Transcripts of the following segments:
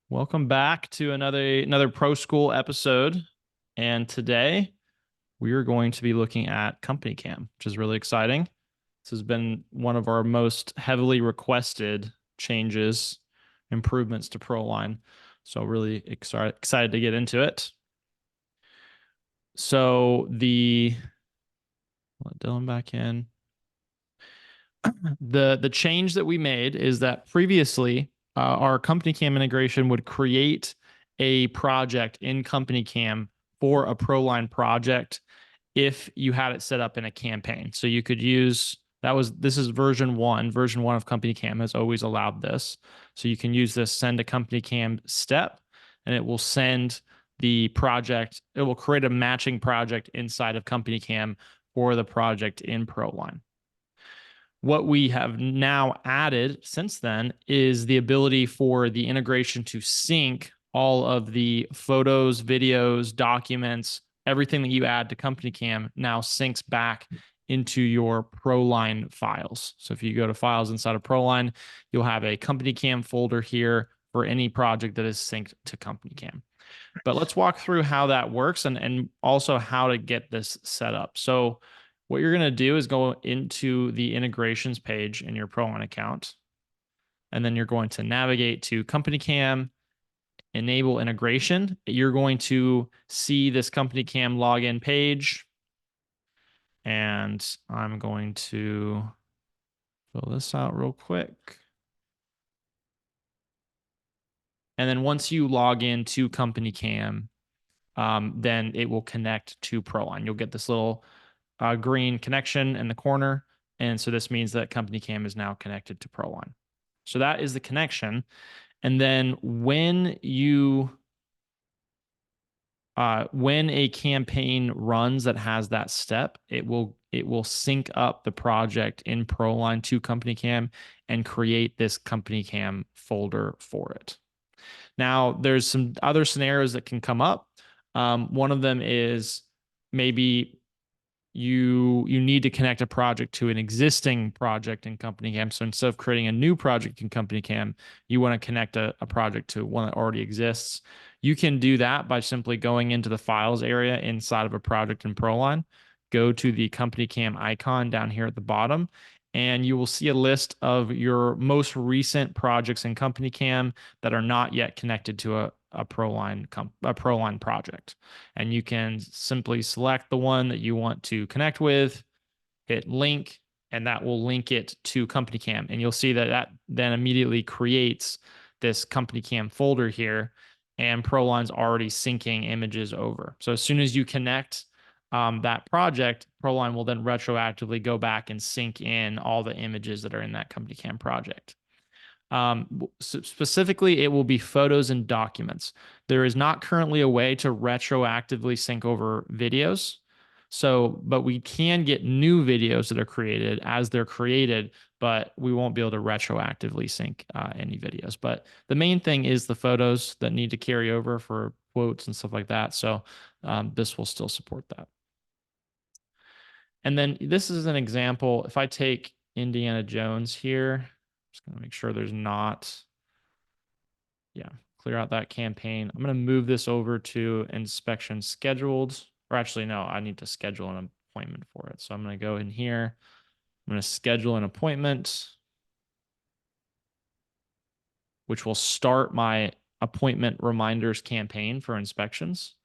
Welcome back to another Pro School episode. And today we are going to be looking at Company Cam, which is really exciting. This has been one of our most heavily requested changes, improvements to ProLine. So really excited to get into it. So let Dylan back in. The change that we made is that previously our Company Cam integration would create a project in Company Cam for a ProLine project if you had it set up in a campaign. So you could use this is version one. Version one of Company Cam has always allowed this. So you can use this send a Company Cam step, and it will send the project. It will create a matching project inside of Company Cam for the project in ProLine. What we have now added since then is the ability for the integration to sync all of the photos, videos, documents, everything that you add to Company Cam now syncs back into your ProLine files. So if you go to files inside of ProLine, you'll have a Company Cam folder here for any project that is synced to Company Cam. But let's walk through how that works and also how to get this set up. So what you're going to do is go into the integrations page in your ProLine account, and then you're going to navigate to Company Cam, enable integration. You're going to see this Company Cam login page, and I'm going to fill this out real quick. And then once you log into Company Cam, then it will connect to ProLine. You'll get this little green connection in the corner. And so this means that Company Cam is now connected to ProLine. So that is the connection. And then when a campaign runs that has that step, it will sync up the project in ProLine to Company Cam and create this Company Cam folder for it. Now, there's some other scenarios that can come up. One of them is maybe you need to connect a project to an existing project in Company Cam. So instead of creating a new project in Company Cam, you want to connect a project to one that already exists. You can do that by simply going into the files area inside of a project in ProLine, go to the Company Cam icon down here at the bottom, and you will see a list of your most recent projects in Company Cam that are not yet connected to a ProLine project. And you can simply select the one that you want to connect with, hit link, and that will link it to Company Cam. And you'll see that then immediately creates this Company Cam folder here, and ProLine's already syncing images over. So as soon as you connect that project, ProLine will then retroactively go back and sync in all the images that are in that Company Cam project. Specifically, it will be photos and documents. There is not currently a way to retroactively sync over videos. But we can get new videos that are created as they're created, but we won't be able to retroactively sync any videos. But the main thing is the photos that need to carry over for quotes and stuff like that. So this will still support that. And then this is an example. If I take Indiana Jones here, just going to make sure there's not, clear out that campaign. I'm going to move this over to inspection scheduled, or actually, no, I need to schedule an appointment for it. So I'm going to go in here. I'm going to schedule an appointment, which will start my appointment reminders campaign for inspections.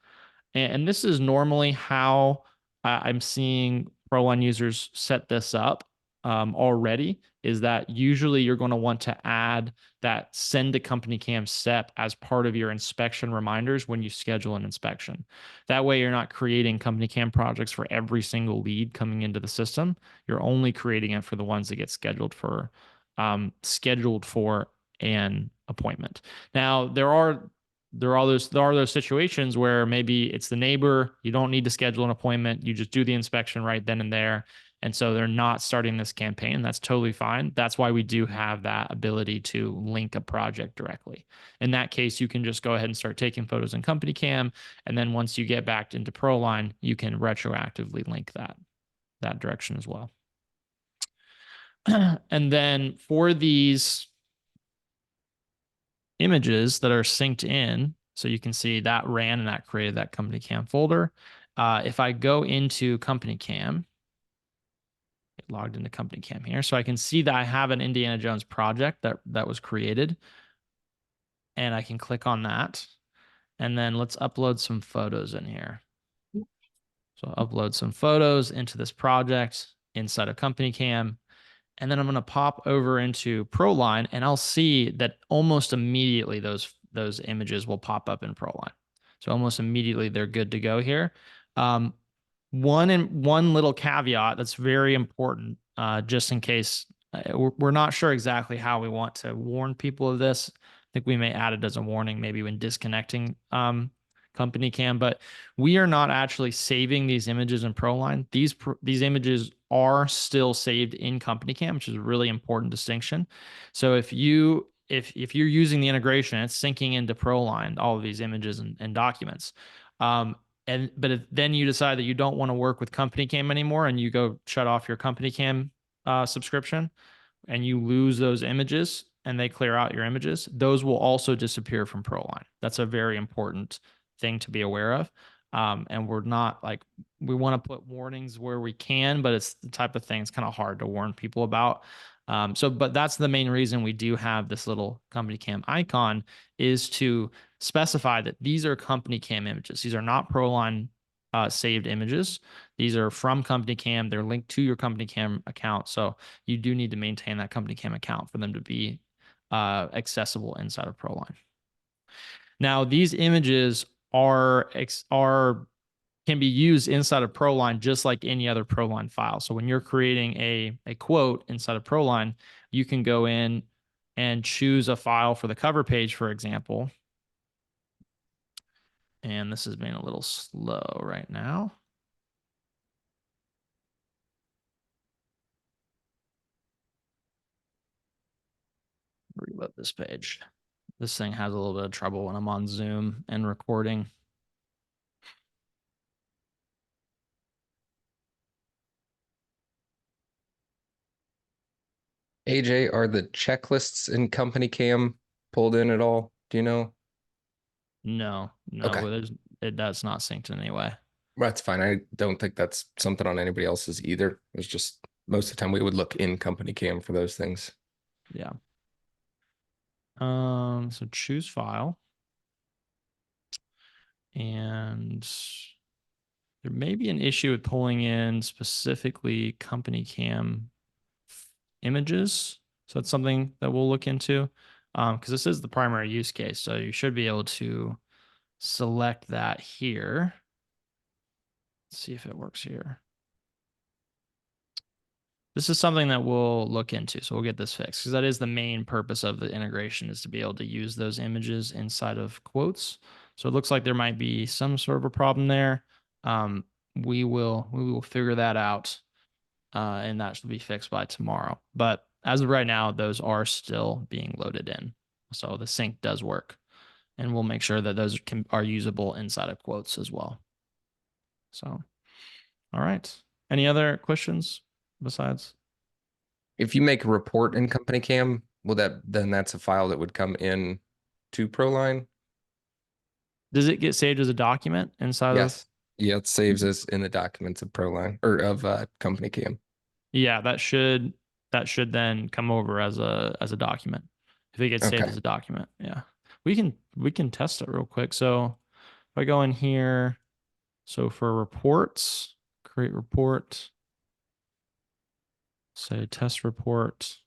And this is normally how I'm seeing ProLine users set this up already, is that usually you're going to want to add that send to Company Cam step as part of your inspection reminders when you schedule an inspection. That way you're not creating Company Cam projects for every single lead coming into the system. You're only creating it for the ones that get scheduled for an appointment. Now there are those situations where maybe it's the neighbor, you don't need to schedule an appointment, you just do the inspection right then and there. And so they're not starting this campaign. That's totally fine. That's why we do have that ability to link a project directly. In that case, you can just go ahead and start taking photos in Company Cam. And then once you get back into ProLine, you can retroactively link that direction as well. And then for these images that are synced in. So you can see that ran and that created that company cam folder. If I go into company cam, get logged into company cam here, so I can see that I have an Indiana Jones project that was created, and I can click on that. And then let's upload some photos in here. So I'll upload some photos into this project inside of company cam. And then I'm going to pop over into ProLine, and I'll see that almost immediately those images will pop up in ProLine. So almost immediately they're good to go here. One little caveat that's very important, just in case we're not sure exactly how we want to warn people of this. I think we may add it as a warning maybe when disconnecting company cam, but we are not actually saving these images in ProLine. These images are still saved in company cam, which is a really important distinction. So if you're using the integration, it's syncing into ProLine, all of these images and documents. But if then you decide that you don't want to work with company cam anymore and you go shut off your company cam subscription and you lose those images and they clear out your images, those will also disappear from ProLine. That's a very important thing to be aware of. And we're not like, we want to put warnings where we can, but it's the type of thing it's kind of hard to warn people about. But that's the main reason we do have this little company cam icon, is to specify that these are company cam images. These are not ProLine saved images. These are from company cam. They're linked to your company cam account. So you do need to maintain that company cam account for them to be accessible inside of ProLine. Now, these images are can be used inside of ProLine just like any other ProLine file. So when you're creating a quote inside of ProLine, you can go in and choose a file for the cover page, for example. And this is being a little slow right now. Reload this page. This thing has a little bit of trouble when I'm on Zoom and recording. AJ, are the checklists in company cam pulled in at all? Do you know? No, Okay, that's not synced in any way. that's fine. I don't think that's something on anybody else's either. It's just most of the time we would look in company cam for those things. Yeah. So choose file. And there may be an issue with pulling in specifically company cam images. So that's something that we'll look into, because this is the primary use case. So you should be able to select that here. Let's see if it works here. This is something that we'll look into. So we'll get this fixed, because that is the main purpose of the integration, is to be able to use those images inside of quotes. So it looks like there might be some sort of a problem there. We will figure that out, and that should be fixed by tomorrow. But as of right now, those are still being loaded in. So the sync does work, and we'll make sure that those are usable inside of quotes as well. So, all right. Any other questions besides? If you make a report in company cam, will then that's a file that would come in to ProLine? Does it get saved as a document inside of? Yes. Yeah, it saves us in the documents of ProLine or of company cam. Yeah, that should then come over as a document if it gets saved Okay. as a document. Yeah, we can test it real quick. So if I go in here, so for reports, create report, say test report.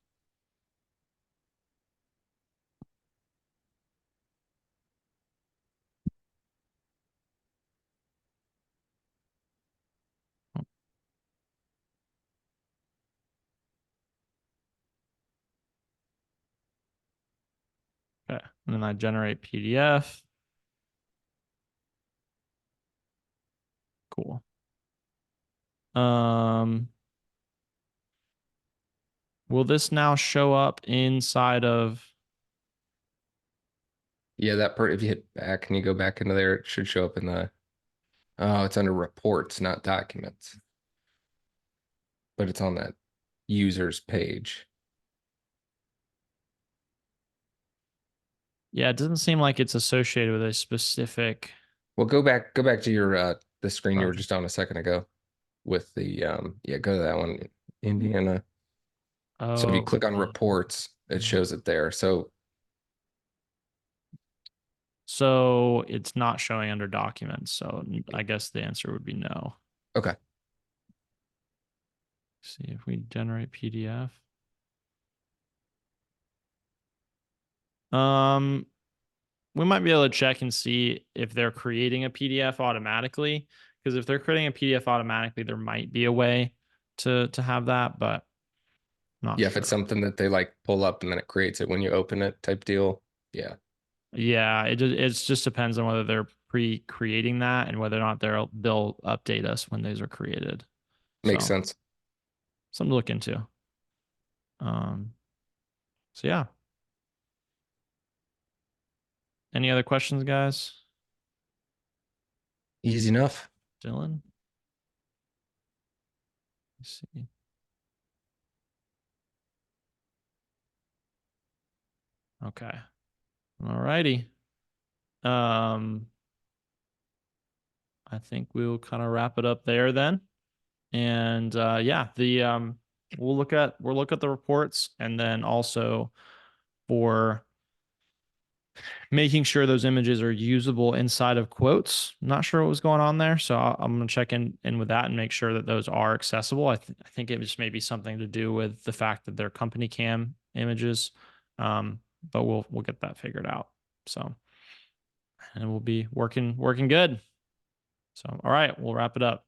Okay, and then I generate PDF. Cool. Um, will this now show up inside of? Yeah, that part, if you hit back and you go back into there, it should show up in the, oh, it's under reports, not documents. But it's on that users page. Yeah, it doesn't seem like it's associated with a specific Well, go back to your the screen you were project. just on a second ago with the yeah, go to that one, Indiana. So if you Oh, click on reports, it shows it there. So so it's not showing under documents. So I guess the answer would be no. okay. See if we generate PDF. Um, we might be able to check and see if they're creating a PDF automatically. Because if they're creating a PDF automatically, there might be a way to have that, but I'm not Yeah, if it's sure. something that they like pull up and then it creates it when you open it type deal. Yeah, Yeah, it just depends on whether they're pre-creating that and whether or not they'll update us when those are created. makes So sense. something to look into. Um, so yeah. Any other questions, guys? Easy enough. Dylan? Let's see. Okay. All righty. Um, I think we'll kind of wrap it up there then. And yeah, the we'll look at the reports and then also for making sure those images are usable inside of quotes. I'm not sure what was going on there, so I'm going to check in with that and make sure that those are accessible. I think it just may be something to do with the fact that they're company cam images, but we'll get that figured out. So, and we'll be working good. So, all right, we'll wrap it up.